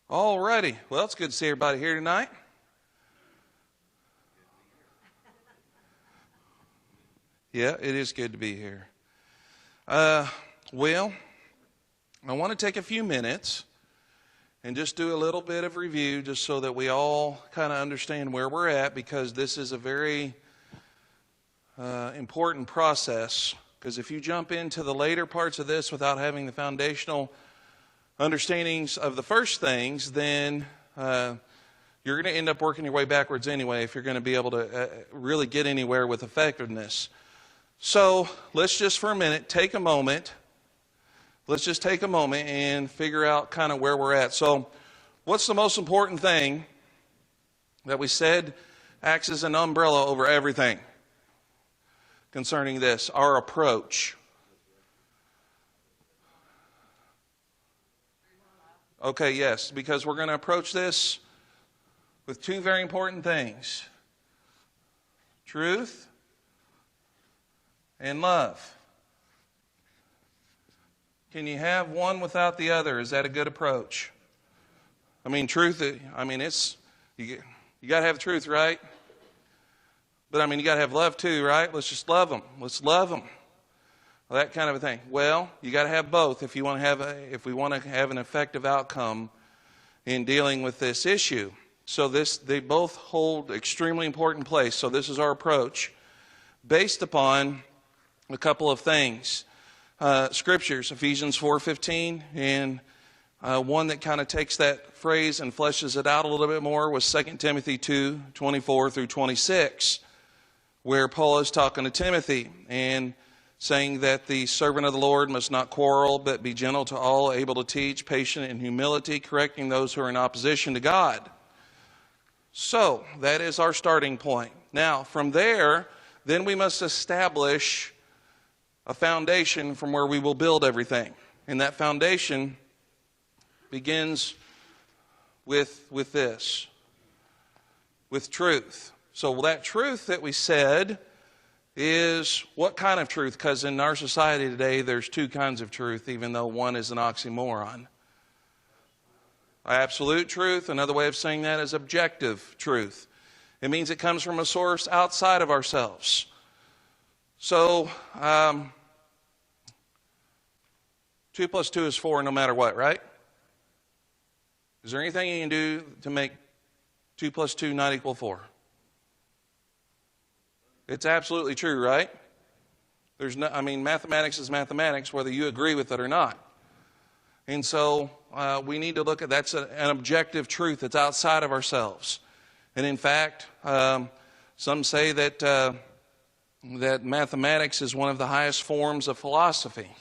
All righty. Well, it's good to see everybody here tonight. Yeah, it is good to be here. Well, I want to take a few minutes and just do a little bit of review just so that we all kind of understand where we're at, because this is a very important process. Because if you jump into the later parts of this without having the foundational understandings of the first things, then you're going to end up working your way backwards anyway if you're going to be able to really get anywhere with effectiveness. So let's just for a minute take a moment. Let's just take a moment and figure out kind of where we're at. So what's the most important thing that we said acts as an umbrella over everything concerning this? Our approach. Okay, yes, because we're going to approach this with two very important things: truth and love. Can you have one without the other? Is that a good approach? I mean, truth, it's, you got to have truth, right? But you got to have love too, right? Let's just love them. Let's love them. Well, that kind of a thing. Well, you got to have both if we want to have an effective outcome in dealing with this issue. So they both hold extremely important place. So this is our approach based upon a couple of things. Scriptures, Ephesians 4:15, and one that kind of takes that phrase and fleshes it out a little bit more was 2 Timothy 2:24 through 26, where Paul is talking to Timothy and saying that the servant of the Lord must not quarrel, but be gentle to all, able to teach, patient in humility, correcting those who are in opposition to God. So that is our starting point. Now, from there, then we must establish a foundation from where we will build everything. And that foundation begins with this, with truth. So that truth that we said is what kind of truth? Because in our society today, there's two kinds of truth, even though one is an oxymoron. Absolute truth, another way of saying that is objective truth. It means it comes from a source outside of ourselves. So, 2 plus 2 is 4 no matter what, right? Is there anything you can do to make 2 plus 2 not equal 4? It's absolutely true, right? Mathematics is mathematics, whether you agree with it or not. And so we need to look at that's an objective truth that's outside of ourselves. And in fact, some say that mathematics is one of the highest forms of philosophy,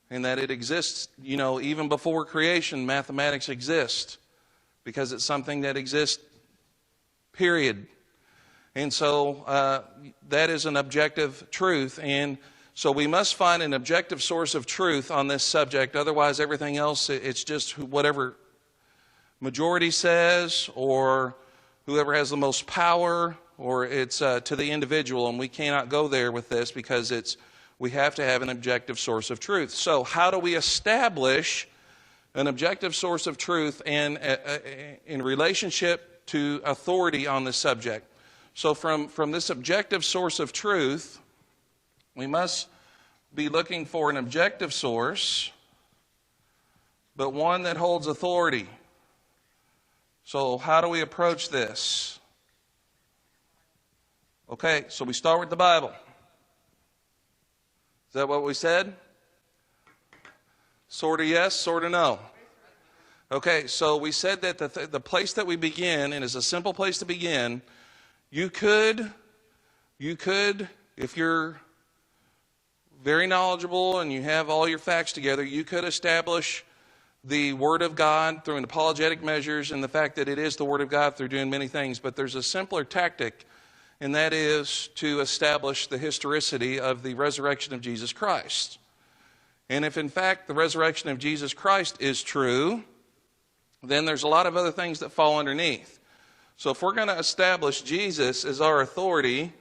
and that it exists, even before creation, mathematics exists because it's something that exists, period. And so that is an objective truth. And so we must find an objective source of truth on this subject. Otherwise, everything else, it's just whatever majority says, or whoever has the most power, or it's to the individual. And we cannot go there with this because we have to have an objective source of truth. So how do we establish an objective source of truth and in relationship to authority on this subject? So from this objective source of truth, we must be looking for an objective source, but one that holds authority. So how do we approach this? Okay, so we start with the Bible. Is that what we said? Sort of yes, sort of no. Okay, so we said that the place that we begin, and it's a simple place to begin. You could, if you're very knowledgeable and you have all your facts together, you could establish the Word of God through an apologetic measures and the fact that it is the Word of God through doing many things. But there's a simpler tactic, and that is to establish the historicity of the resurrection of Jesus Christ. And if in fact the resurrection of Jesus Christ is true, then there's a lot of other things that fall underneath. So if we're going to establish Jesus as our authority,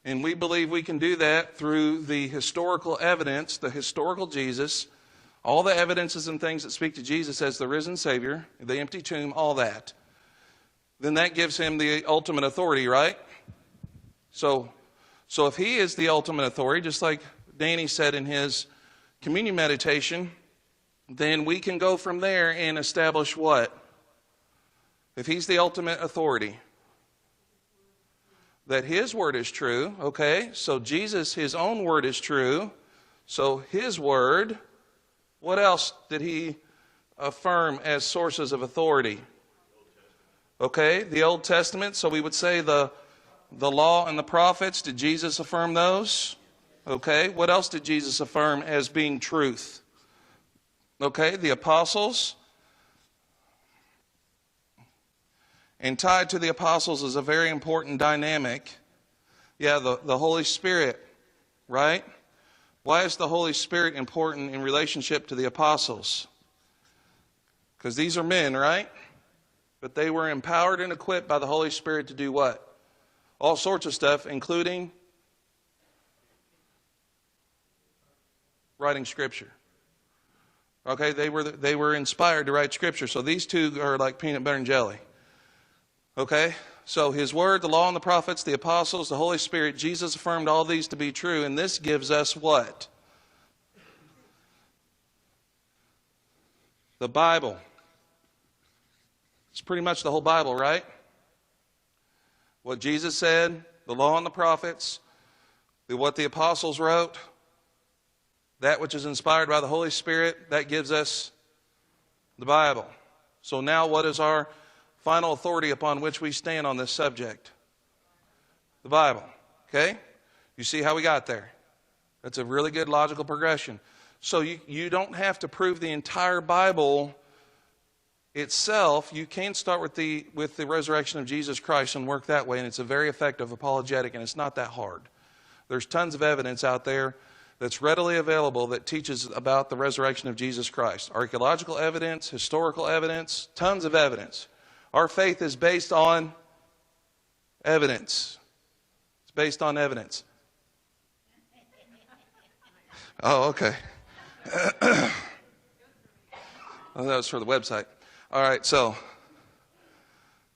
and we believe we can do that through the historical evidence, the historical Jesus, All the evidences and things that speak to Jesus as the risen Savior, the empty tomb, all that. Then that gives him the ultimate authority, right? So if he is the ultimate authority, just like Danny said in his communion meditation, then we can go from there and establish what? If he's the ultimate authority, that his word is true, okay? So Jesus, his own word is true. So his word, what else did he affirm as sources of authority? Okay, the Old Testament. So we would say the law and the prophets. Did Jesus affirm those? Okay, what else did Jesus affirm as being truth? Okay, the apostles. And tied to the apostles is a very important dynamic. Yeah, the Holy Spirit, right? Why is the Holy Spirit important in relationship to the apostles? Because these are men, right? But they were empowered and equipped by the Holy Spirit to do what? All sorts of stuff, including writing Scripture. Okay, they were inspired to write Scripture. So these two are like peanut butter and jelly. Okay, so his word, the law and the prophets, the apostles, the Holy Spirit, Jesus affirmed all these to be true, and this gives us what? The Bible. It's pretty much the whole Bible, right? What Jesus said, the law and the prophets, what the apostles wrote, that which is inspired by the Holy Spirit, that gives us the Bible. So now what is our final authority upon which we stand on this subject? The Bible. Okay? You see how we got there? That's a really good logical progression. So you don't have to prove the entire Bible itself. You can start with the resurrection of Jesus Christ and work that way, and it's a very effective apologetic, and it's not that hard. There's tons of evidence out there that's readily available that teaches about the resurrection of Jesus Christ. Archaeological evidence, historical evidence, tons of evidence. Our faith is based on evidence. It's based on evidence. Oh, okay. Well, that was for the website. All right, so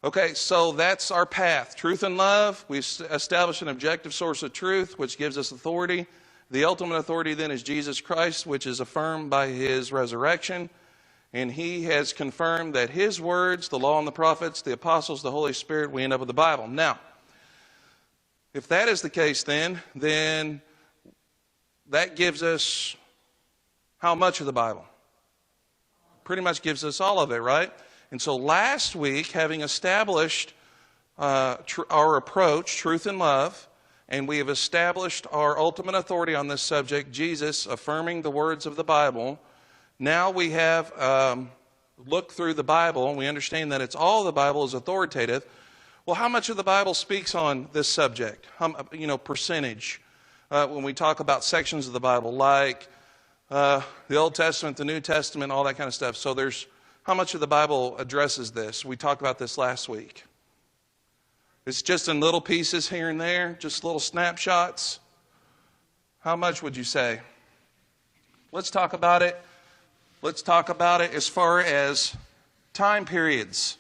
that's our path. Truth and love. We establish an objective source of truth, which gives us authority. The ultimate authority then is Jesus Christ, which is affirmed by his resurrection. And he has confirmed that his words, the law and the prophets, the apostles, the Holy Spirit, we end up with the Bible. Now, if that is the case then that gives us how much of the Bible? Pretty much gives us all of it, right? And so last week, having established our approach, truth and love, and we have established our ultimate authority on this subject, Jesus affirming the words of the Bible, now we have looked through the Bible, and we understand that it's all the Bible is authoritative. Well, how much of the Bible speaks on this subject? Percentage. When we talk about sections of the Bible, like the Old Testament, the New Testament, all that kind of stuff. So how much of the Bible addresses this? We talked about this last week. It's just in little pieces here and there, just little snapshots. How much would you say? Let's talk about it. Let's talk about it as far as time periods.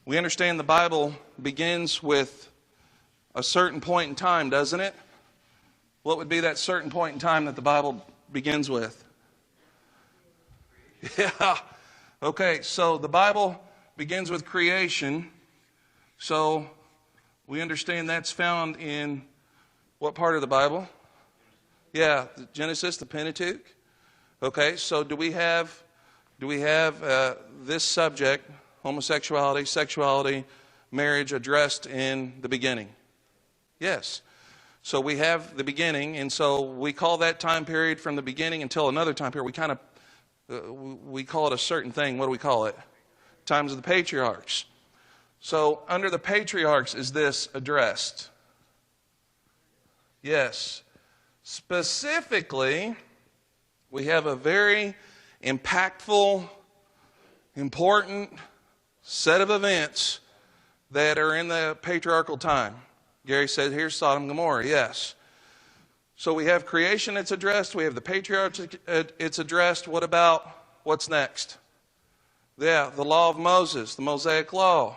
We understand the Bible begins with a certain point in time, doesn't it? What would be that certain point in time that the Bible begins with? Yeah. Okay, so the Bible begins with creation. So we understand that's found in what part of the Bible? Yeah, the Genesis, the Pentateuch. Okay, so do we have this subject, homosexuality, sexuality, marriage, addressed in the beginning? Yes. So we have the beginning, and so we call that time period from the beginning until another time period. We call it a certain thing. What do we call it? Times of the patriarchs. So under the patriarchs is this addressed? Yes. Specifically, we have a very impactful, important set of events that are in the patriarchal time. Gary said, here's Sodom and Gomorrah. Yes. So we have creation, it's addressed. We have the patriarchs, it's addressed. What about what's next? Yeah, the law of Moses, the Mosaic law.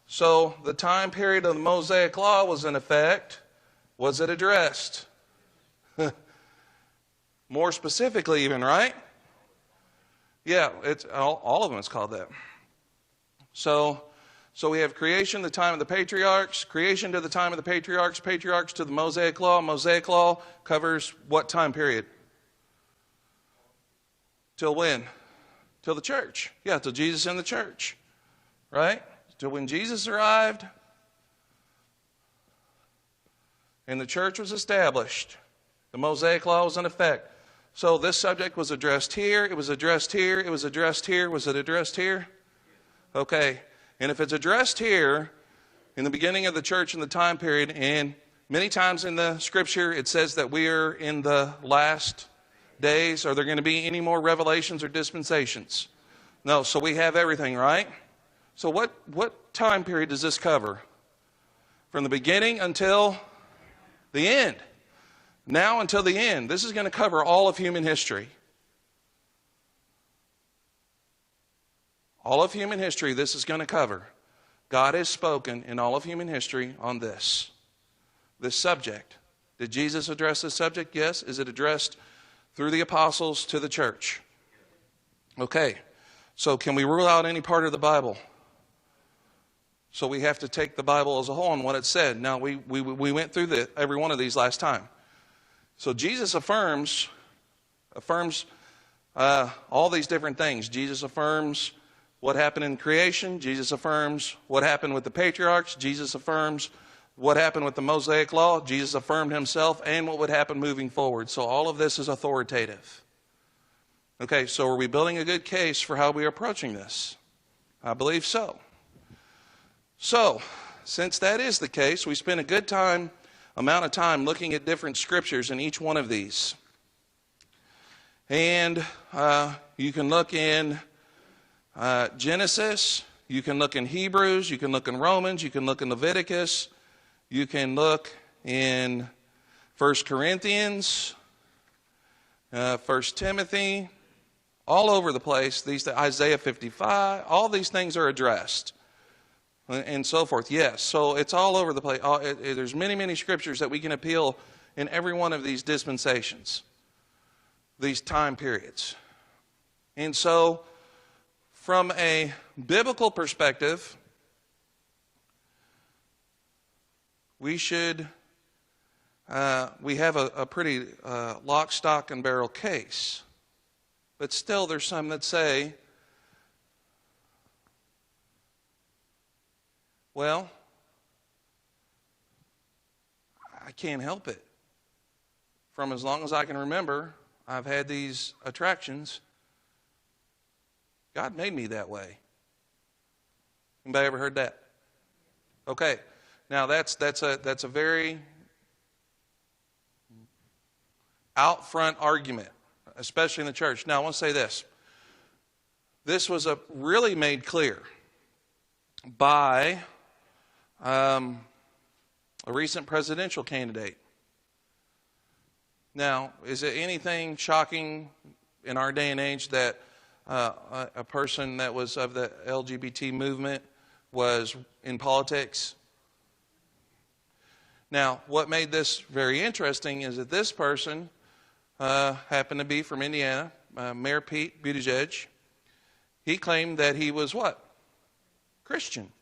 So the time period of the Mosaic law was in effect. Was it addressed? More specifically even, right? Yeah, it's all of them is called that. So we have creation, the time of the patriarchs, creation to the time of the patriarchs, patriarchs to the Mosaic law. Mosaic law covers what time period? Till when? Till the church. Yeah, till Jesus and the church. Right? Till when Jesus arrived and the church was established. The Mosaic law was in effect. So this subject was addressed here, it was addressed here, it was addressed here. Was it addressed here? Okay. And if it's addressed here, in the beginning of the church in the time period, and many times in the scripture it says that we are in the last days. Are there going to be any more revelations or dispensations? No, so we have everything, right? So what time period does this cover? From the beginning until the end. Now until the end. This is going to cover all of human history. All of human history, this is going to cover. God has spoken in all of human history on this subject. Did Jesus address this subject? Yes. Is it addressed through the apostles to the church? Okay. So can we rule out any part of the Bible? So we have to take the Bible as a whole and what it said. Now, we went through every one of these last time. So Jesus affirms all these different things. Jesus affirms what happened in creation. Jesus affirms what happened with the patriarchs. Jesus affirms what happened with the Mosaic law. Jesus affirmed himself and what would happen moving forward. So all of this is authoritative. Okay, so are we building a good case for how we are approaching this? I believe so. So, since that is the case, we spent a good amount of time looking at different scriptures in each one of these. And you can look in Genesis, you can look in Hebrews, you can look in Romans, you can look in Leviticus, you can look in 1 Corinthians, 1 Timothy, all over the place. Isaiah 55, all these things are addressed. And so forth. Yes, so it's all over the place. There's many, many scriptures that we can appeal in every one of these dispensations, these time periods. And so, from a biblical perspective, we have a pretty lock, stock, and barrel case. But still, there's some that say, well, I can't help it. From as long as I can remember, I've had these attractions. God made me that way. Anybody ever heard that? Okay. Now that's a very out front argument, especially in the church. Now I want to say this. This was really made clear by a recent presidential candidate. Now, is it anything shocking in our day and age that a person that was of the LGBT movement was in politics? Now, what made this very interesting is that this person happened to be from Indiana, Mayor Pete Buttigieg. He claimed that he was what? Christian.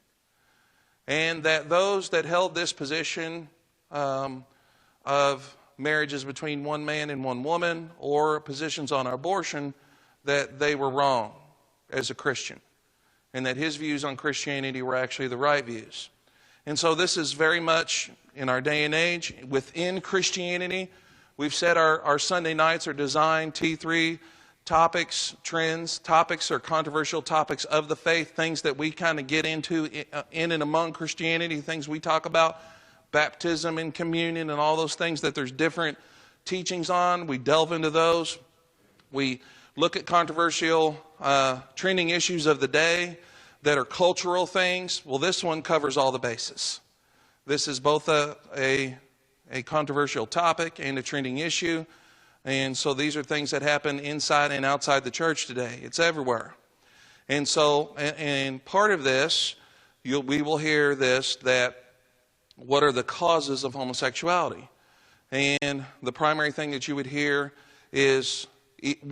And that those that held this position of marriages between one man and one woman, or positions on abortion, that they were wrong as a Christian. And that his views on Christianity were actually the right views. And so this is very much in our day and age within Christianity. We've said our Sunday nights are designed T3 topics, trends. Topics are controversial topics of the faith, things that we kind of get into in and among Christianity, things we talk about, baptism and communion and all those things that there's different teachings on. We delve into those. We look at controversial trending issues of the day that are cultural things. Well, this one covers all the bases. This is both a a controversial topic and a trending issue. And so these are things that happen inside and outside the church today. It's everywhere. And so, and part of this, we will hear this, that what are the causes of homosexuality? And the primary thing that you would hear is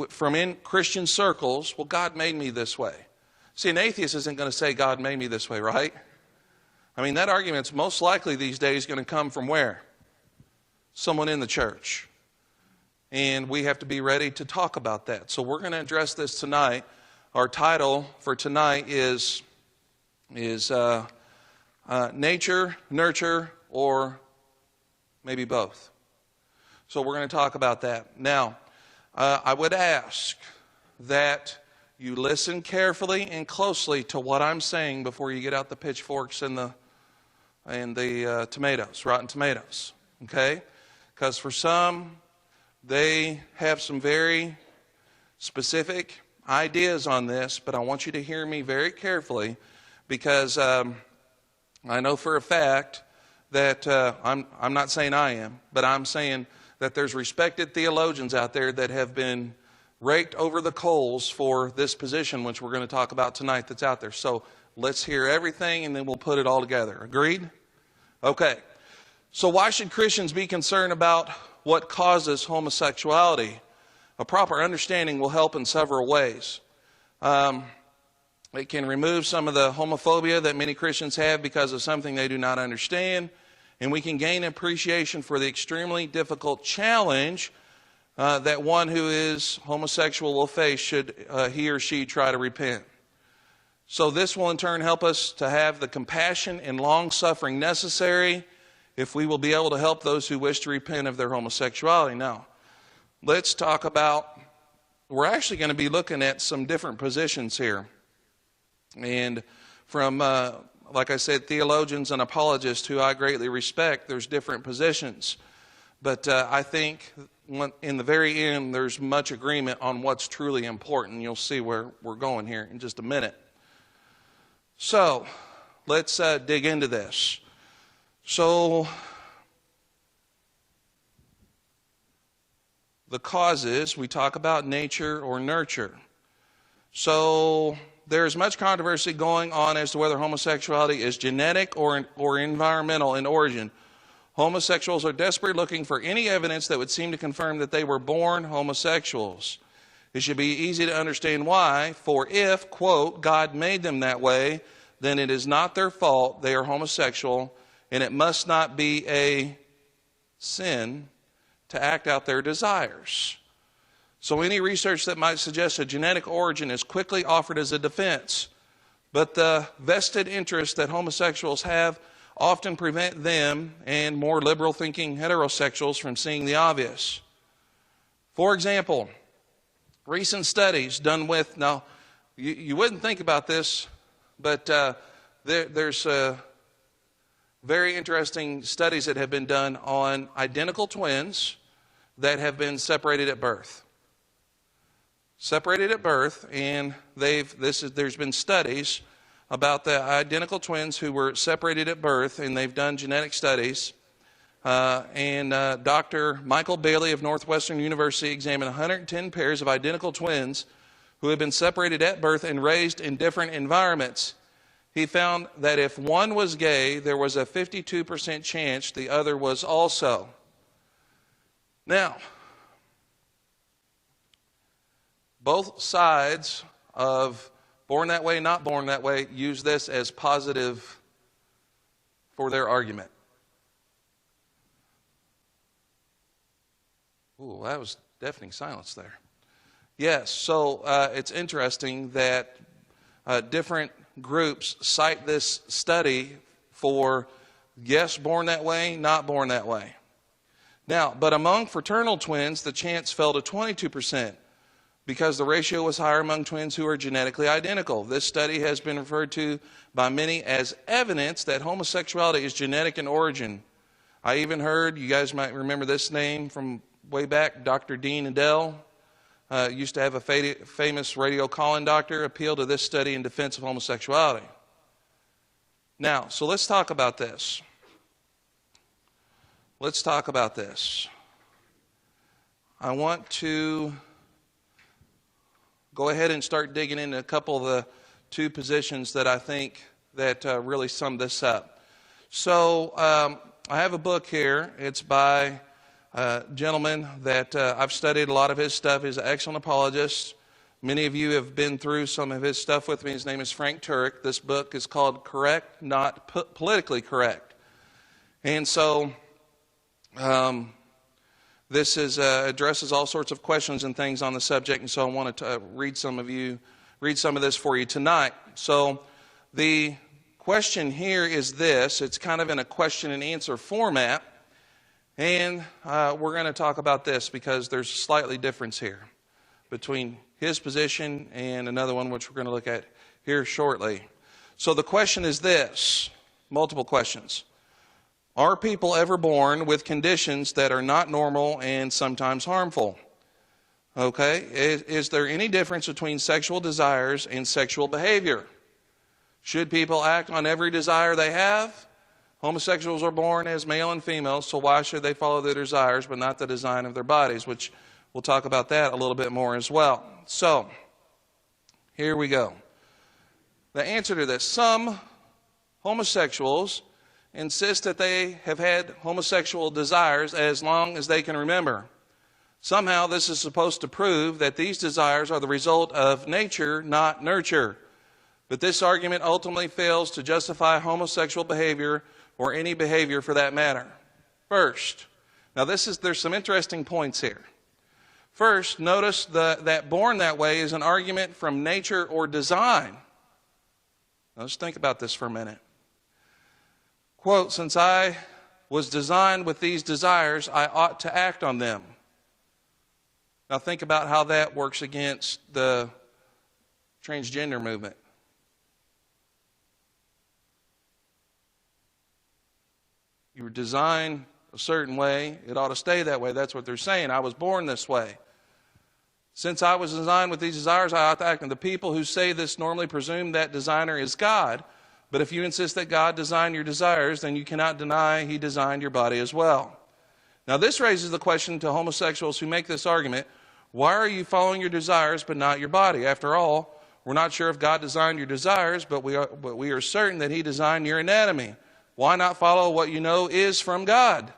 from in Christian circles, well, God made me this way. See, an atheist isn't going to say God made me this way, right? I mean, that argument's most likely these days going to come from where? Someone in the church. And we have to be ready to talk about that. So we're going to address this tonight. Our title for tonight is nature, nurture, or maybe both. So we're going to talk about that. Now, I would ask that you listen carefully and closely to what I'm saying before you get out the pitchforks and the tomatoes, rotten tomatoes. Okay? Because for some, they have some very specific ideas on this, but I want you to hear me very carefully, because I know for a fact that I'm not saying I am, but I'm saying that there's respected theologians out there that have been raked over the coals for this position, which we're going to talk about tonight, that's out there. So let's hear everything and then we'll put it all together. Agreed? Okay. So why should Christians be concerned about what causes homosexuality? A proper understanding will help in several ways. It can remove some of the homophobia that many Christians have because of something they do not understand. And we can gain appreciation for the extremely difficult challenge that one who is homosexual will face should he or she try to repent. So this will in turn help us to have the compassion and long-suffering necessary if we will be able to help those who wish to repent of their homosexuality. Now, let's talk about, we're actually going to be looking at some different positions here. And from, like I said, theologians and apologists who I greatly respect, there's different positions. But I think in the very end, there's much agreement on what's truly important. You'll see where we're going here in just a minute. So, let's dig into this. So, the causes, we talk about nature or nurture. So, there's much controversy going on as to whether homosexuality is genetic or environmental in origin. Homosexuals are desperately looking for any evidence that would seem to confirm that they were born homosexuals. It should be easy to understand why, for if, quote, God made them that way, then it is not their fault they are homosexual, and it must not be a sin to act out their desires. So any research that might suggest a genetic origin is quickly offered as a defense. But the vested interest that homosexuals have often prevent them and more liberal-thinking heterosexuals from seeing the obvious. For example, recent studies done with, now you wouldn't think about this, but there's very interesting studies that have been done on identical twins that have been separated at birth. Separated at birth, and there's been studies about the identical twins who were separated at birth, and they've done genetic studies. Dr. Michael Bailey of Northwestern University examined 110 pairs of identical twins who had been separated at birth and raised in different environments. He found that if one was gay, there was a 52% chance the other was also. Now, both sides of born that way, not born that way, use this as positive for their argument. Ooh, that was deafening silence there. Yes, so it's interesting that different groups cite this study for, yes, born that way, not born that way. Now, but among fraternal twins, the chance fell to 22%. Because the ratio was higher among twins who are genetically identical. This study has been referred to by many as evidence that homosexuality is genetic in origin. I even heard, you guys might remember this name from way back, Dr. Dean Adele, used to have a famous radio call-in doctor, appeal to this study in defense of homosexuality. Now, so let's talk about this. let's talk about this. I want to go ahead and start digging into a couple of the two positions that I think that really sum this up. So I have a book here. It's by a gentleman that I've studied a lot of his stuff. He's an excellent apologist. Many of you have been through some of his stuff with me. His name is Frank Turek. This book is called Correct, Not Politically Correct. And so this addresses all sorts of questions and things on the subject, and so I wanted to read some of this for you tonight. So the question here is this. It's kind of in a question and answer format, and we're going to talk about this because there's a slightly difference here between his position and another one which we're going to look at here shortly. So the question is this, multiple questions. Are people ever born with conditions that are not normal and sometimes harmful? Okay, is there any difference between sexual desires and sexual behavior? Should people act on every desire they have? Homosexuals are born as male and female, so why should they follow their desires but not the design of their bodies? Which we'll talk about that a little bit more as well. So, here we go. The answer to this. Some homosexuals insist that they have had homosexual desires as long as they can remember. Somehow this is supposed to prove that these desires are the result of nature, not nurture. But this argument ultimately fails to justify homosexual behavior or any behavior for that matter. First, now there's some interesting points here. First, notice that born that way is an argument from nature or design. Now let's think about this for a minute. Quote, since I was designed with these desires, I ought to act on them. Now think about how that works against the transgender movement. You were designed a certain way, it ought to stay that way. That's what they're saying. I was born this way. Since I was designed with these desires, I ought to act on. The people who say this normally presume that designer is God. But if you insist that God designed your desires, then you cannot deny He designed your body as well. Now this raises the question to homosexuals who make this argument, why are you following your desires but not your body? After all, we're not sure if God designed your desires, but we are certain that He designed your anatomy. Why not follow what you know is from God?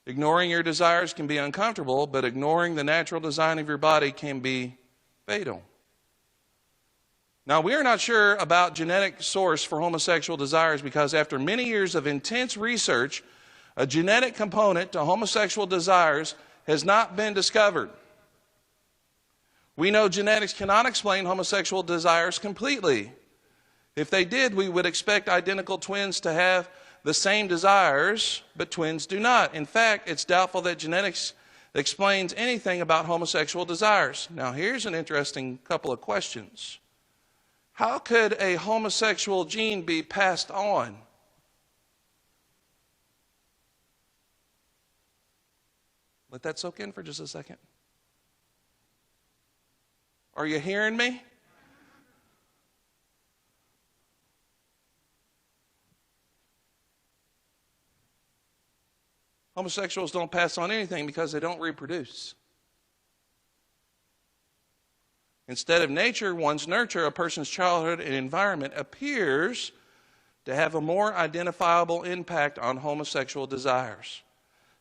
Ignoring your desires can be uncomfortable, but ignoring the natural design of your body can be fatal. Now, we are not sure about genetic source for homosexual desires because after many years of intense research, a genetic component to homosexual desires has not been discovered. We know genetics cannot explain homosexual desires completely. If they did, we would expect identical twins to have the same desires, but twins do not. In fact, it's doubtful that genetics explains anything about homosexual desires. Now, here's an interesting couple of questions. How could a homosexual gene be passed on? Let that soak in for just a second. Are you hearing me? Homosexuals don't pass on anything because they don't reproduce. Instead of nature, one's nurture, a person's childhood and environment appears to have a more identifiable impact on homosexual desires.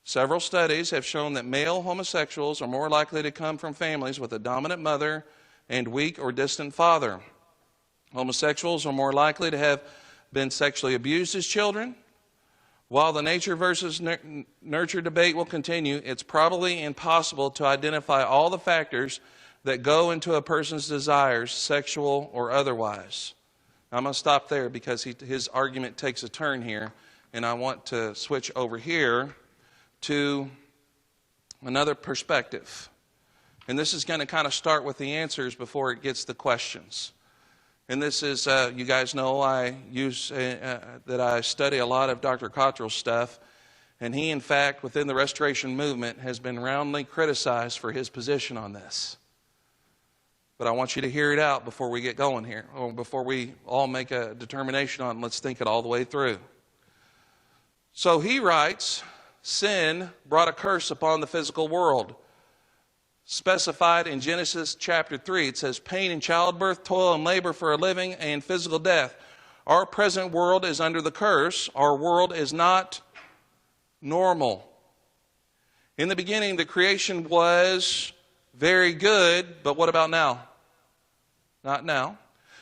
Several studies have shown that male homosexuals are more likely to come from families with a dominant mother and weak or distant father. Homosexuals are more likely to have been sexually abused as children. While the nature versus nurture debate will continue, it's probably impossible to identify all the factors that go into a person's desires, sexual or otherwise. Now, I'm going to stop there because his argument takes a turn here, and I want to switch over here to another perspective. And this is going to kind of start with the answers before it gets to questions. And this is, you guys know, I study a lot of Dr. Cottrell's stuff, and he, in fact, within the Restoration movement, has been roundly criticized for his position on this. But I want you to hear it out before we get going here, or before we all make a determination on, let's think it all the way through. So he writes, sin brought a curse upon the physical world. Specified in Genesis chapter 3. It says, pain in childbirth, toil and labor for a living, and physical death. Our present world is under the curse. Our world is not normal. In the beginning, the creation was very good, but what about now? Not now.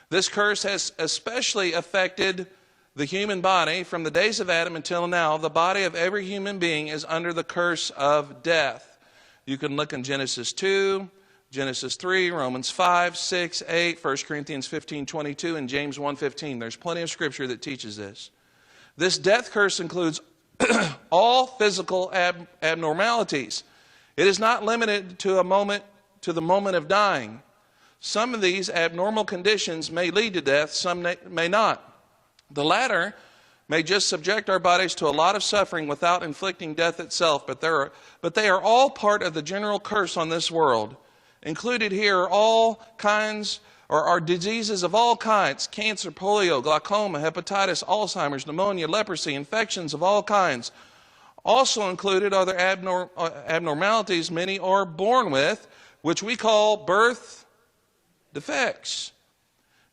This curse has especially affected the human body. From the days of Adam until now, the body of every human being is under the curse of death. You can look in Genesis 2, Genesis 3, Romans 5, 6, 8, 1 Corinthians 15, 22, and James 1:15. There's plenty of scripture that teaches this. This death curse includes all physical abnormalities. It is not limited to the moment of dying. Some of these abnormal conditions may lead to death, some may not. The latter may just subject our bodies to a lot of suffering without inflicting death itself, but they are all part of the general curse on this world. Included here are all kinds, or are diseases of all kinds: cancer, polio, glaucoma, hepatitis, Alzheimer's, pneumonia, leprosy, infections of all kinds. Also included are the abnormalities many are born with, which we call birth defects.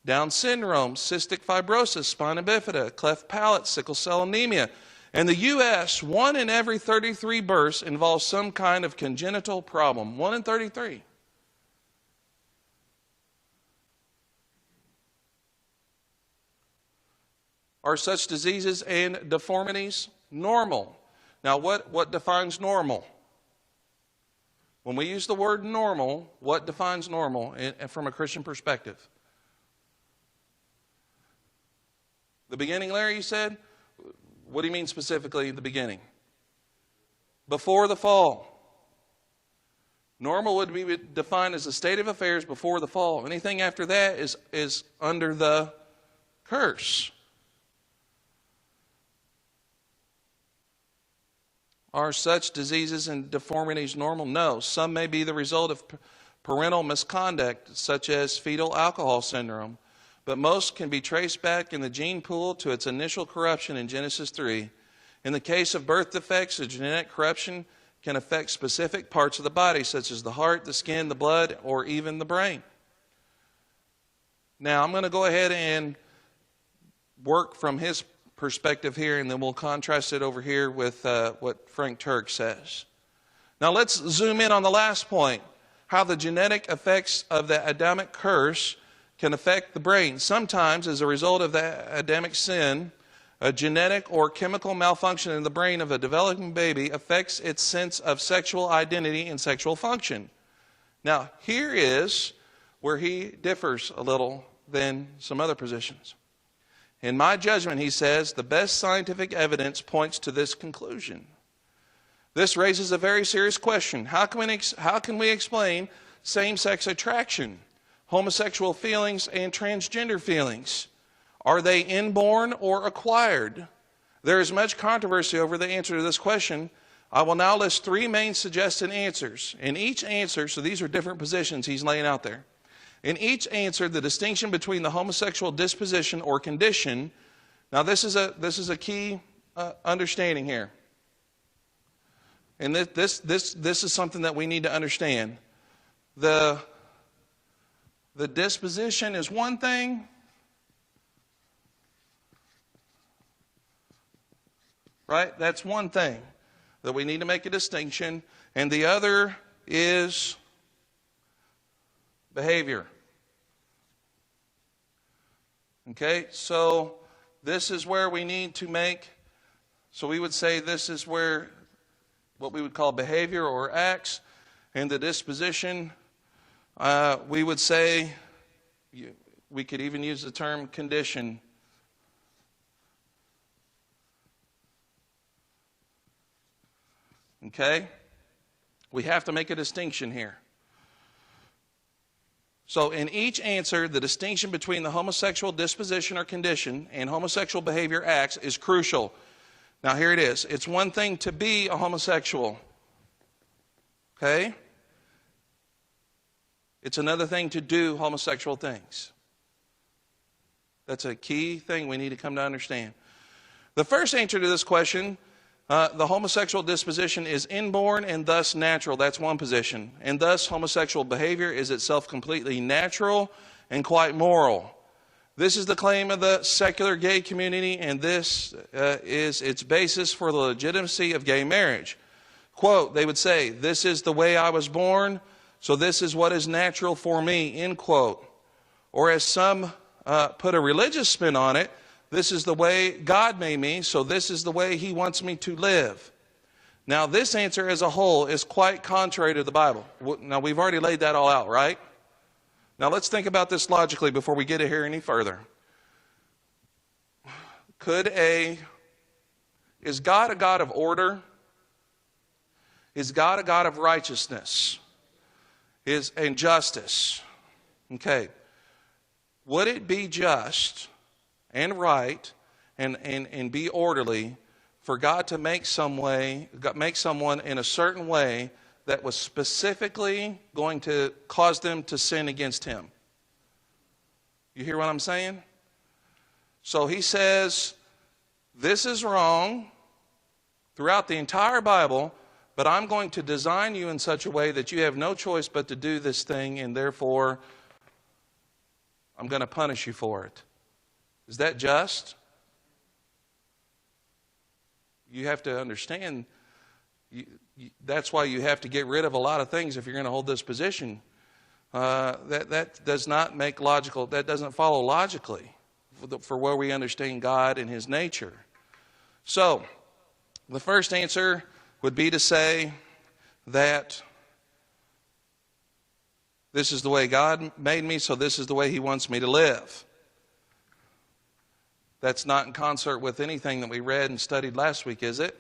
Down syndrome, cystic fibrosis, spina bifida, cleft palate, sickle cell anemia. In the U.S., 1 in every 33 births involves some kind of congenital problem. 1 in 33. Are such diseases and deformities normal? Now, what defines normal? When we use the word normal, what defines normal from a Christian perspective? The beginning, Larry, you said? What do you mean specifically the beginning? Before the fall. Normal would be defined as a state of affairs before the fall. Anything after that is under the curse. Are such diseases and deformities normal? No. Some may be the result of parental misconduct, such as fetal alcohol syndrome. But most can be traced back in the gene pool to its initial corruption in Genesis 3. In the case of birth defects, the genetic corruption can affect specific parts of the body, such as the heart, the skin, the blood, or even the brain. Now, I'm going to go ahead and work from his perspective here, and then we'll contrast it over here with what Frank Turk says. Now, let's zoom in on the last point, how the genetic effects of the Adamic curse can affect the brain. Sometimes, as a result of the Adamic sin, a genetic or chemical malfunction in the brain of a developing baby affects its sense of sexual identity and sexual function. Now, here is where he differs a little than some other positions. In my judgment, he says, the best scientific evidence points to this conclusion. This raises a very serious question. How can we explain same-sex attraction, homosexual feelings, and transgender feelings? Are they inborn or acquired? There is much controversy over the answer to this question. I will now list 3 main suggested answers. In each answer, so these are different positions he's laying out there. In each answer, the distinction between the homosexual disposition or condition. Now, this is a key understanding here, and this is something that we need to understand. The disposition is one thing, right? That's one thing that we need to make a distinction, and the other is behavior. Okay, so this is where we need to make, so we would say this is where what we would call behavior or acts, and the disposition, we would say, we could even use the term condition. Okay? We have to make a distinction here. So in each answer, the distinction between the homosexual disposition or condition and homosexual behavior acts is crucial. Now here it is. It's one thing to be a homosexual. Okay? It's another thing to do homosexual things. That's a key thing we need to come to understand. The first answer to this question The homosexual disposition is inborn and thus natural. That's one position. And thus homosexual behavior is itself completely natural and quite moral. This is the claim of the secular gay community, and this is its basis for the legitimacy of gay marriage. Quote, they would say, this is the way I was born, so this is what is natural for me, end quote. Or as some put a religious spin on it, this is the way God made me, so this is the way He wants me to live. Now, this answer as a whole is quite contrary to the Bible. Now, we've already laid that all out, right? Now, let's think about this logically before we get here any further. Is God a God of order? Is God a God of righteousness? And justice? Okay. Would it be just and right and be orderly for God to make someone in a certain way that was specifically going to cause them to sin against Him? You hear what I'm saying? So He says, this is wrong throughout the entire Bible, but I'm going to design you in such a way that you have no choice but to do this thing, and therefore I'm going to punish you for it. Is that just? You have to understand, that's why you have to get rid of a lot of things if you're going to hold this position. That does not make logical, that doesn't follow logically for where we understand God and His nature. So, the first answer would be to say that this is the way God made me, so this is the way He wants me to live. That's not in concert with anything that we read and studied last week, is it?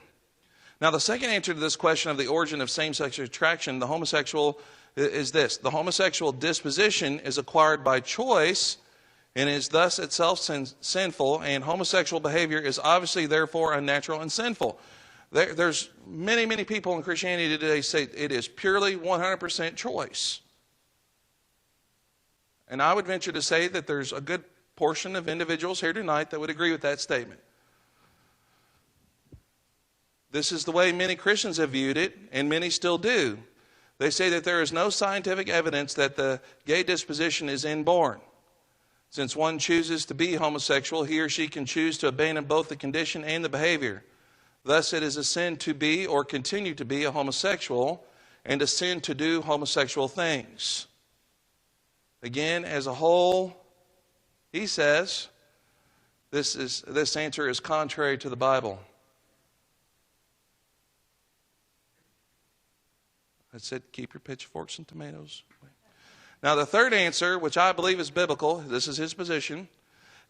Now, the second answer to this question of the origin of same-sex attraction, the homosexual, is this. The homosexual disposition is acquired by choice and is thus itself sinful, and homosexual behavior is obviously, therefore, unnatural and sinful. There's many, many people in Christianity today say it is purely 100% choice. And I would venture to say that there's a good portion of individuals here tonight that would agree with that statement. This is the way many Christians have viewed it, and many still do. They say that there is no scientific evidence that the gay disposition is inborn. Since one chooses to be homosexual, he or she can choose to abandon both the condition and the behavior. Thus, it is a sin to be or continue to be a homosexual, and a sin to do homosexual things. Again, as a whole, he says, this answer is contrary to the Bible. I said, keep your pitchforks and tomatoes. Now, the third answer, which I believe is biblical, this is his position,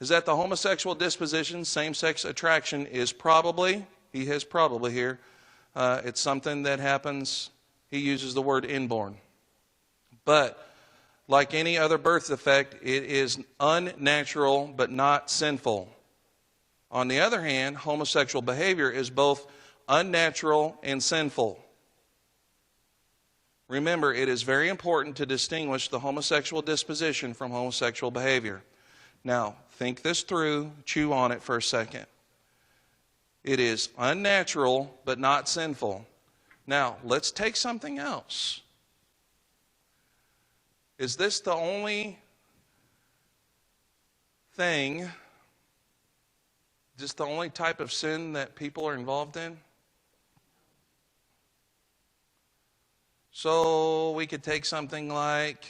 is that the homosexual disposition, same-sex attraction, is probably, he has probably here, it's something that happens, he uses the word inborn. But like any other birth defect, it is unnatural but not sinful. On the other hand, homosexual behavior is both unnatural and sinful. Remember, it is very important to distinguish the homosexual disposition from homosexual behavior. Now, think this through, chew on it for a second. It is unnatural but not sinful. Now, let's take something else. Is this the only thing, just the only type of sin that people are involved in? So we could take something like,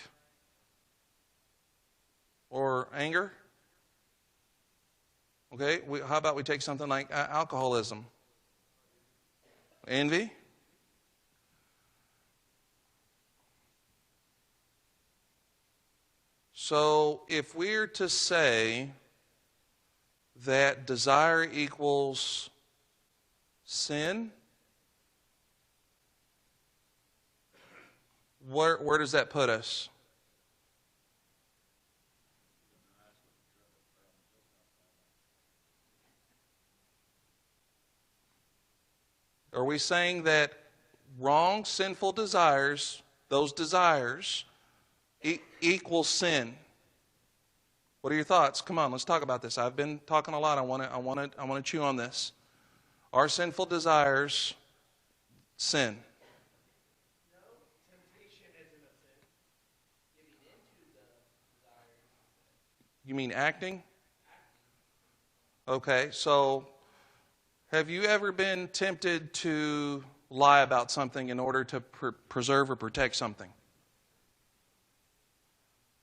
or anger. Okay, how about we take something like alcoholism? Envy? So if we're to say that desire equals sin, where does that put us? Are we saying that wrong, sinful desires, those desires, equal sin? What are your thoughts? Come on, let's talk about this. I've been talking a lot. I want to chew on this. Are sinful desires sin? No, temptation isn't a sin. Giving into the desires. You mean acting? Okay, so have you ever been tempted to lie about something in order to preserve or protect something?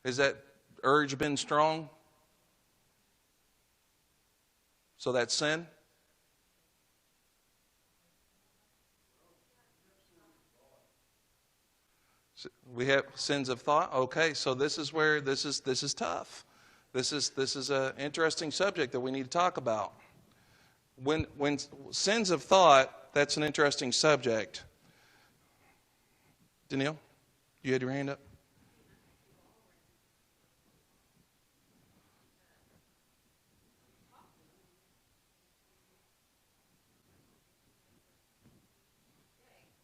Has that urge been strong? So that's sin? We have sins of thought. Okay, so this is where this is tough. This is an interesting subject that we need to talk about. When sins of thought, that's an interesting subject. Danielle, you had your hand up?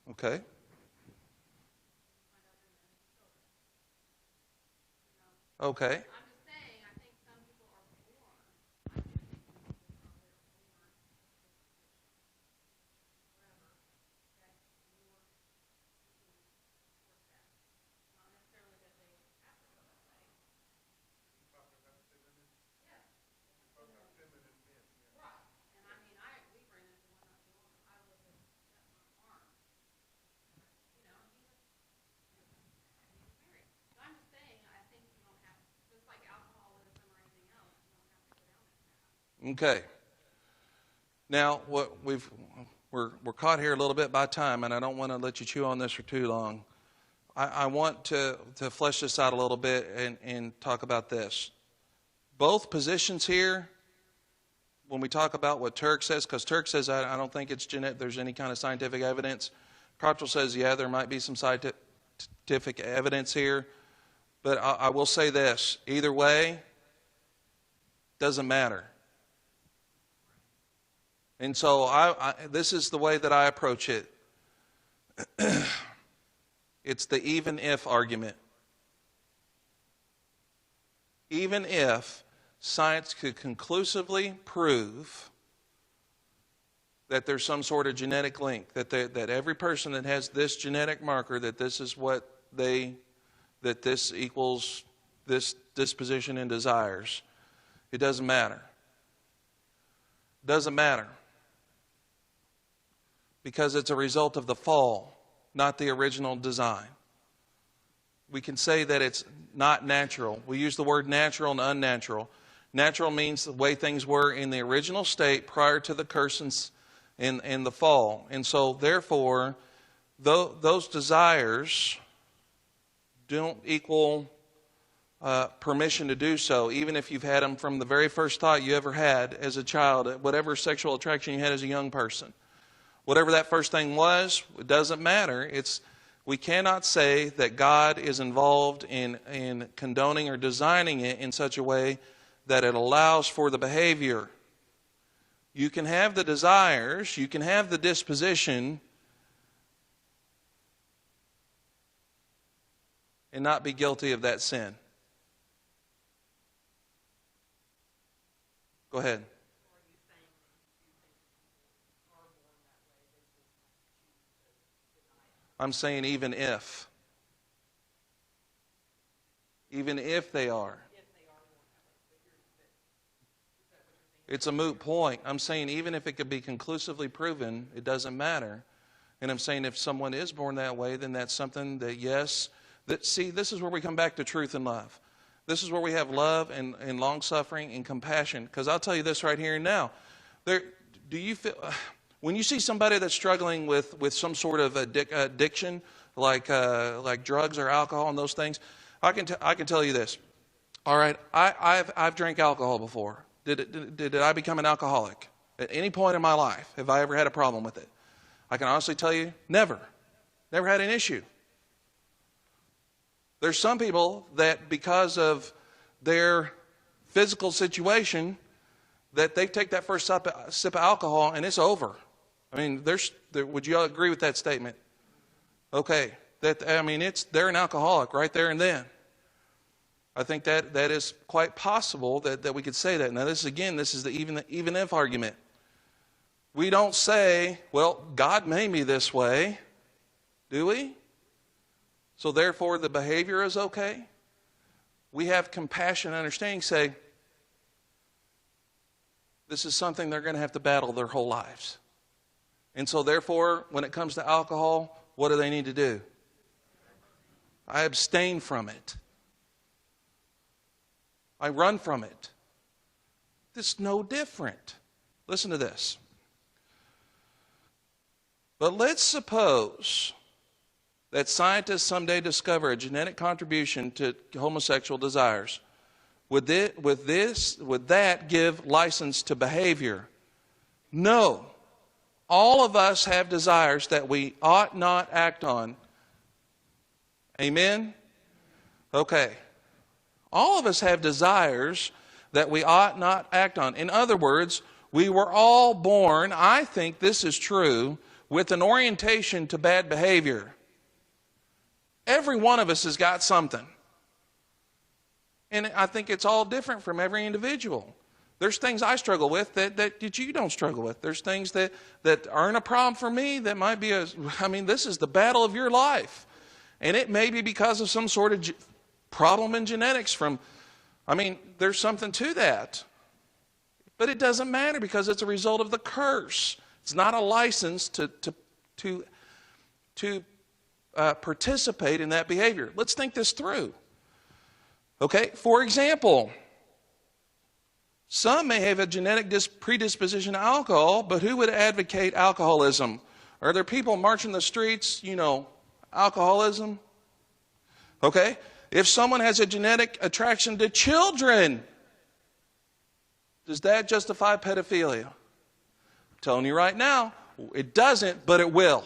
Okay. Okay. Okay. Now, we're caught here a little bit by time, and I don't want to let you chew on this for too long. I want to flesh this out a little bit and talk about this. Both positions here, when we talk about what Turk says, because Turk says I don't think it's there's any kind of scientific evidence. Cottrell says, yeah, there might be some scientific evidence here. But I will say this, either way, doesn't matter. And so this is the way that I approach it. It's the even if argument. Even if science could conclusively prove that there's some sort of genetic link, that every person that has this genetic marker, that this is that this equals this disposition and desires, it doesn't matter. Doesn't matter. Because it's a result of the fall, not the original design. We can say that it's not natural. We use the word natural and unnatural. Natural means the way things were in the original state prior to the curse and the fall. And so, therefore, those desires don't equal permission to do so, even if you've had them from the very first thought you ever had as a child, whatever sexual attraction you had as a young person. Whatever that first thing was, it doesn't matter. We cannot say that God is involved in condoning or designing it in such a way that it allows for the behavior. You can have the desires, you can have the disposition, and not be guilty of that sin. Go ahead. I'm saying even if. Even if they are. It's a moot point. I'm saying even if it could be conclusively proven, it doesn't matter. And I'm saying if someone is born that way, then that's something that, yes. See, this is where we come back to truth and love. This is where we have love and long-suffering and compassion. Because I'll tell you this right here and now. Do you feel... When you see somebody that's struggling with some sort of addiction, like drugs or alcohol and those things, I can tell you this. All right, I've drank alcohol before. Did I become an alcoholic at any point in my life? Have I ever had a problem with it? I can honestly tell you, never. Never had an issue. There's some people that because of their physical situation, that they take that first sip of alcohol and it's over. I mean, would you all agree with that statement? Okay, they're an alcoholic right there and then. I think that is quite possible that we could say that. Now, this is the even if argument. We don't say, well, God made me this way, do we? So therefore the behavior is okay. We have compassion and understanding, say, this is something they're going to have to battle their whole lives. And so therefore, when it comes to alcohol, what do they need to do? I abstain from it. I run from it. It's no different. Listen to this. But let's suppose that scientists someday discover a genetic contribution to homosexual desires. Would that give license to behavior? No. All of us have desires that we ought not act on. Amen? Okay. All of us have desires that we ought not act on. In other words, we were all born, I think this is true, with an orientation to bad behavior. Every one of us has got something. And I think it's all different from every individual. There's things I struggle with that you don't struggle with. There's things that aren't a problem for me that might be this is the battle of your life. And it may be because of some sort of problem in genetics there's something to that. But it doesn't matter because it's a result of the curse. It's not a license to participate in that behavior. Let's think this through. Okay, for example, some may have a genetic predisposition to alcohol, but who would advocate alcoholism? Are there people marching the streets, alcoholism? Okay, if someone has a genetic attraction to children, does that justify pedophilia? I'm telling you right now, it doesn't, but it will.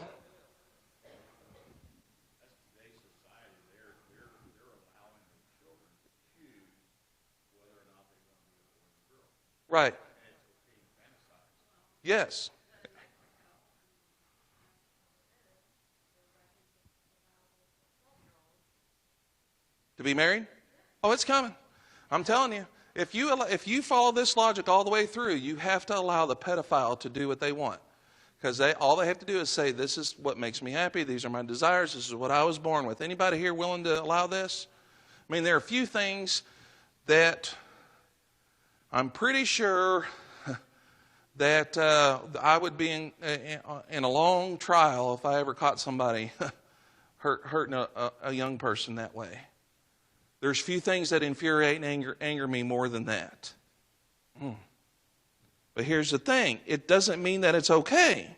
Right. Yes. To be married? Oh, it's coming. I'm telling you. If you follow this logic all the way through, you have to allow the pedophile to do what they want. Because all they have to do is say, this is what makes me happy, these are my desires, this is what I was born with. Anybody here willing to allow this? There are a few things that I'm pretty sure that I would be in a long trial if I ever caught somebody hurting a young person that way. There's few things that infuriate and anger me more than that. But here's the thing. It doesn't mean that it's okay.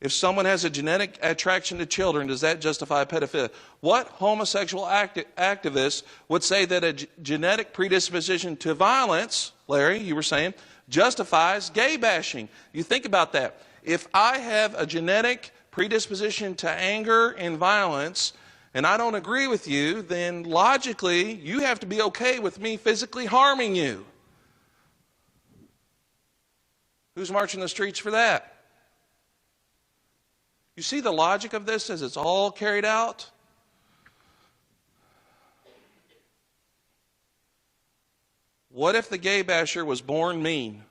If someone has a genetic attraction to children, does that justify pedophilia? What homosexual activist would say that a genetic predisposition to violence, Larry, you were saying, justifies gay bashing? You think about that. If I have a genetic predisposition to anger and violence, and I don't agree with you, then logically, you have to be okay with me physically harming you. Who's marching the streets for that? You see the logic of this as it's all carried out? What if the gay basher was born mean?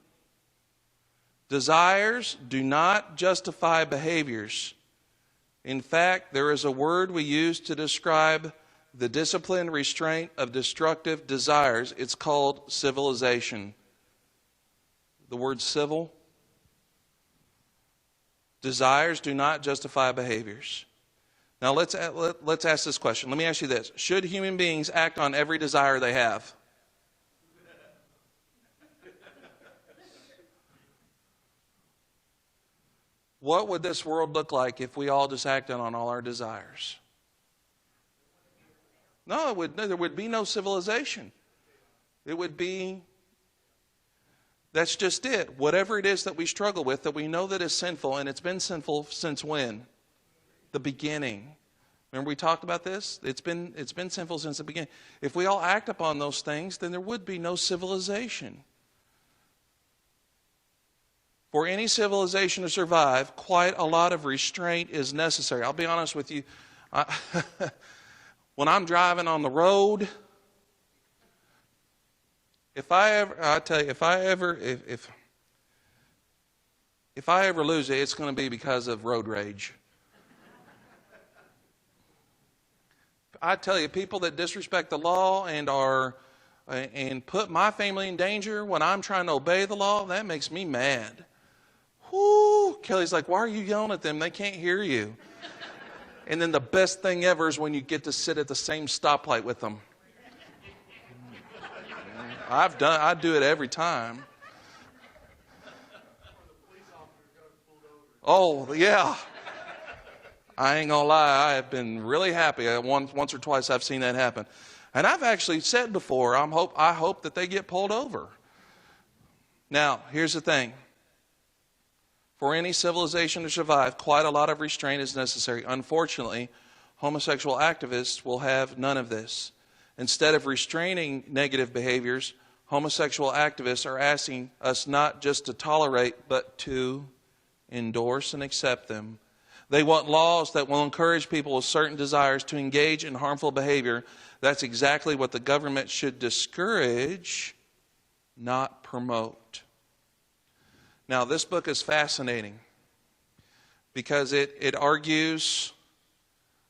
Desires do not justify behaviors. In fact, there is a word we use to describe the disciplined restraint of destructive desires. It's called civilization. The word civil. Desires do not justify behaviors. Now let's ask this question. Let me ask you this. Should human beings act on every desire they have? What would this world look like if we all just acted on all our desires? No, there would be no civilization. It would be, that's just it. Whatever it is that we struggle with, that we know that is sinful, and it's been sinful since when? The beginning. Remember we talked about this? It's been sinful since the beginning. If we all act upon those things, then there would be no civilization. For any civilization to survive, quite a lot of restraint is necessary. I'll be honest with you. When I'm driving on the road, if if I ever lose it, it's going to be because of road rage. I tell you, people that disrespect the law and put my family in danger when I'm trying to obey the law, that makes me mad. Whoo! Kelly's like, why are you yelling at them? They can't hear you. And then the best thing ever is when you get to sit at the same stoplight with them. I do it every time. Oh, yeah. I ain't gonna lie, I have been really happy. Once or twice I've seen that happen. And I've actually said before, I hope that they get pulled over. Now, here's the thing. For any civilization to survive, quite a lot of restraint is necessary. Unfortunately, homosexual activists will have none of this. Instead of restraining negative behaviors, homosexual activists are asking us not just to tolerate, but to endorse and accept them. They want laws that will encourage people with certain desires to engage in harmful behavior. That's exactly what the government should discourage, not promote. Now, this book is fascinating because it argues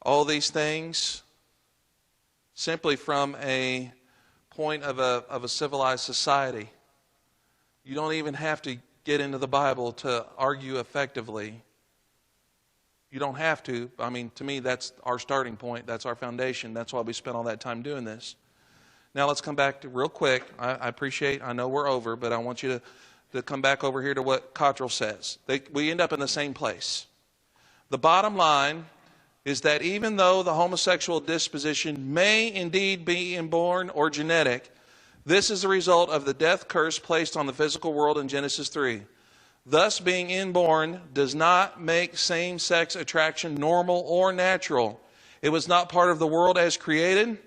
all these things simply from a point of a civilized society. You don't even have to get into the Bible to argue effectively. You don't have to. I mean, to me, that's our starting point. That's our foundation. That's why we spent all that time doing this. Now, let's come back to real quick. I know we're over, but I want you to come back over here to what Cottrell says. We end up in the same place. The bottom line is that even though the homosexual disposition may indeed be inborn or genetic, this is the result of the death curse placed on the physical world in Genesis 3. Thus, being inborn does not make same-sex attraction normal or natural. It was not part of the world as created,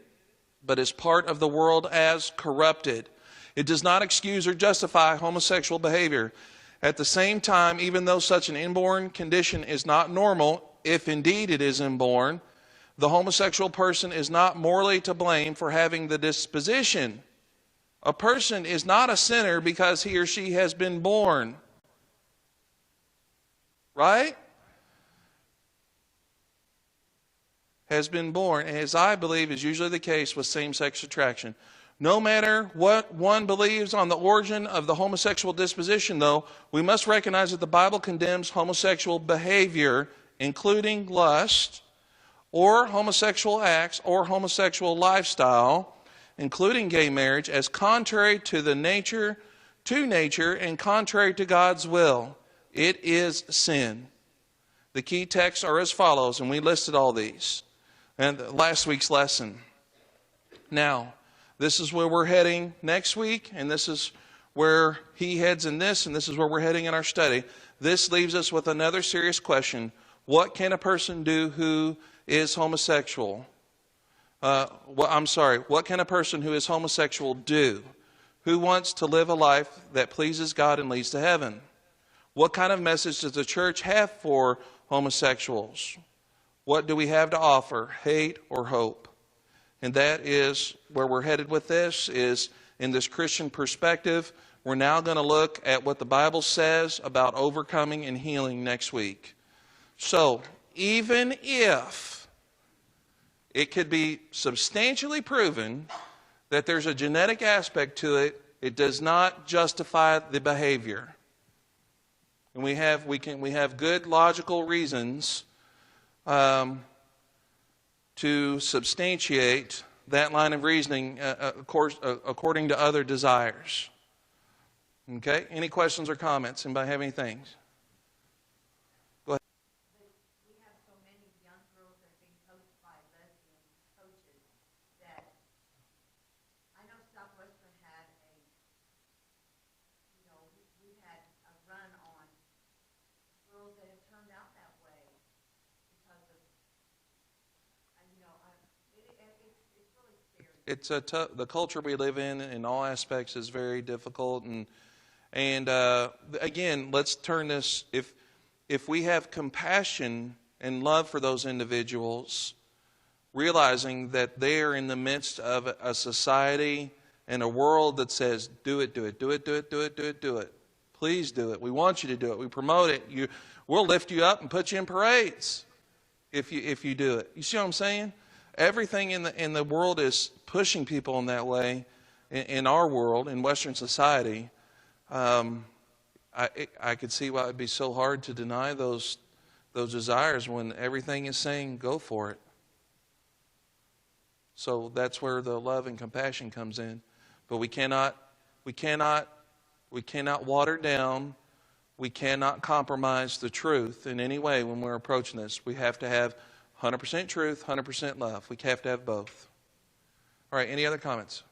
but is part of the world as corrupted. It does not excuse or justify homosexual behavior. At the same time, even though such an inborn condition is not normal, if indeed it is inborn, the homosexual person is not morally to blame for having the disposition. A person is not a sinner because he or she has been born. Right? Has been born, as I believe is usually the case with same-sex attraction. No matter what one believes on the origin of the homosexual disposition, though, we must recognize that the Bible condemns homosexual behavior, including lust, or homosexual acts, or homosexual lifestyle, including gay marriage, as contrary to nature, and contrary to God's will. It is sin. The key texts are as follows, and we listed all these in last week's lesson. Now, this is where we're heading next week, and this is where he heads in this, and this is where we're heading in our study. This leaves us with another serious question. What can a person do who is homosexual? What can a person who is homosexual do? Who wants to live a life that pleases God and leads to heaven? What kind of message does the church have for homosexuals? What do we have to offer, hate or hope? And that is where we're headed with this, is in this Christian perspective. We're now going to look at what the Bible says about overcoming and healing next week. So, even if it could be substantially proven that there's a genetic aspect to it, it does not justify the behavior. And we have good logical reasons to substantiate that line of reasoning, according to other desires. Okay? Any questions or comments? Anybody have anything? Go ahead. We have so many young girls that are being coached by lesbian coaches that I know Southwestern had we had a run on girls that have turned out that way because of, it's really scary. The culture we live in all aspects is very difficult, and again, let's turn this. If we have compassion and love for those individuals, realizing that they are in the midst of a society and a world that says, do it, do it, do it, do it, do it, do it, do it. Please do it. We want you to do it. We promote it. We'll lift you up and put you in parades if you do it. You see what I'm saying? Everything in the world is pushing people in that way. In our world, in Western society, I could see why it would be so hard to deny those desires when everything is saying go for it. So that's where the love and compassion comes in. But we cannot water down. We cannot compromise the truth in any way when we're approaching this. We have to have 100% truth, 100% love. We have to have both. All right, any other comments?